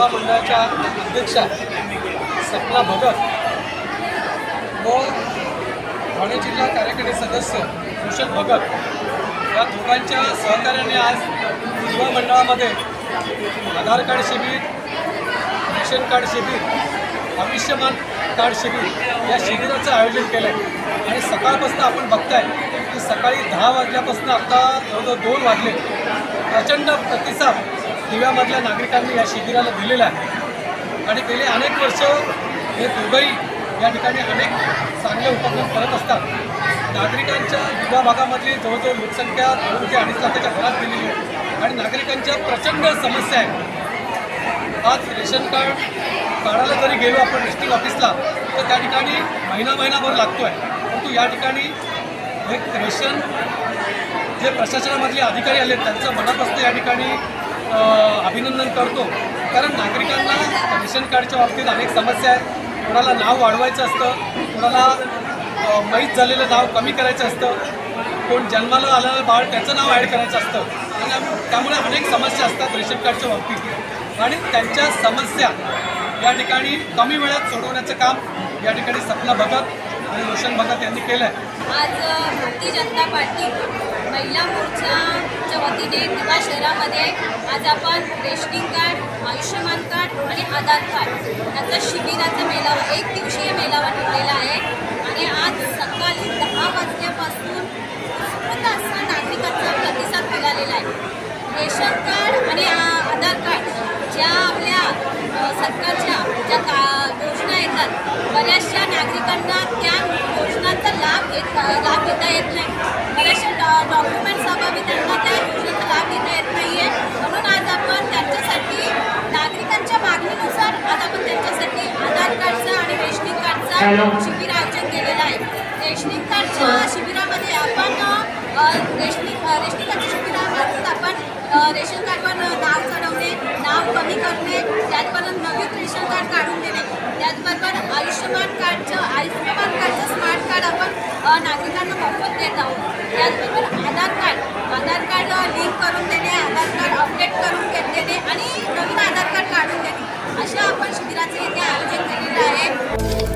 युवा मंडळाच्या अध्यक्षा सपना भगत व ठाणे जिल्हा कार्यकारी सदस्य भूषण भगत या दोघांच्या सहकार्याने आज युवा मंडळामध्ये आधार कार्ड शिबिर, रेशन कार्ड शिबिर, आयुष्यमान कार्ड शिबिर या शिबिराचं आयोजन केलं आहे। आणि सकाळपासून आपण बघताय की सकाळी 10 वाजल्यापासून आता जवळजवळ 2 वाजले प्रचंड प्रतिसाद दिव्यामधल्या नागरिकांनी या शिबिराला दिलेला आहे। आणि गेले अनेक वर्ष हे दोघंही या ठिकाणी अनेक चांगले उपक्रम करत असतात। नागरिकांच्या दिवा भागामधली जवळजवळ लोकसंख्या 2 ते 2.5 लाखाच्या घरात गेलेली आहे आणि नागरिकांच्या प्रचंड समस्या आहेत। आज रेशन कार्ड काढायला जरी गेलो आपण डिस्ट्रिक्ट ऑफिसला तर त्या ठिकाणी महिनाभर लागतो आहे, परंतु या ठिकाणी एक रेशन जे प्रशासनामधले अधिकारी आले त्यांचं मनापासून या ठिकाणी अभिनंदन करतो। कारण नागरिकांना रेशन कार्डच्या बाबतीत अनेक समस्या आहेत। कोणाला नाव वाढवायचं असतं, कोणाला माहीत झालेलं नाव कमी करायचं असतं, कोण जन्माला आलेलं बाळ त्याचं नाव ॲड करायचं असतं आणि त्यामुळे अनेक समस्या असतात रेशन कार्डच्या बाबतीत। आणि त्यांच्या समस्या या ठिकाणी कमी वेळात सोडवण्याचं काम या ठिकाणी सपना भगत आणि भूषण भगत यांनी केलं आहे। आज भारतीय जनता पार्टी महिला मोर्चाच्या वतीने दिवा शहरामध्ये आज आपण रेशनिंग कार्ड, आयुष्यमान कार्ड आणि आधार कार्ड याचा शिबिराचा मेळावा, 1 दिवसीय मेळावा ठेवलेला आहे। आणि आज सकाळी 10 वाजल्यापासून उत्स्फूर्त असा नागरिकांचा प्रतिसाद मिळालेला आहे। रेशन कार्ड आणि आधार कार्ड ज्या आपल्या सरकारच्या ज्या योजना येतात, बऱ्याचशा नागरिकांना त्या योजनांचा लाभ घेता येत नाही। बऱ्याचशा डॉक्युमेंट्स अभावी त्यांना त्या योजनेचा लाभ घेता येत नाही आहे। म्हणून आज आपण त्यांच्यासाठी नागरिकांच्या मागणीनुसार आज आपण त्यांच्यासाठी आधार कार्डचा आणि रेशनिंग कार्डचा शिबिर आयोजन केलेलं आहे। रेशनिंग कार्डच्या शिबिरामध्ये आपण रेशनिंग कार्डच्या शिबिरामार्फत आपण रेशन कार्डवर नाव चढवणे, नाव कमी करणे, त्याचबरोबर नवीन रेशन कार्ड काढून देणे, त्याचबरोबर आयुष्यमान कार्डचं स्मार्ट कार्ड आपण नागरिकांना मोफत देत आहोत। त्याचबरोबर आधार कार्ड लिंक करून देणे, आधार कार्ड अपडेट करून देणे आणि नवीन आधार कार्ड काढून देणे, अशा आपण शिबिराचे इथे आयोजन केलेलं आहे।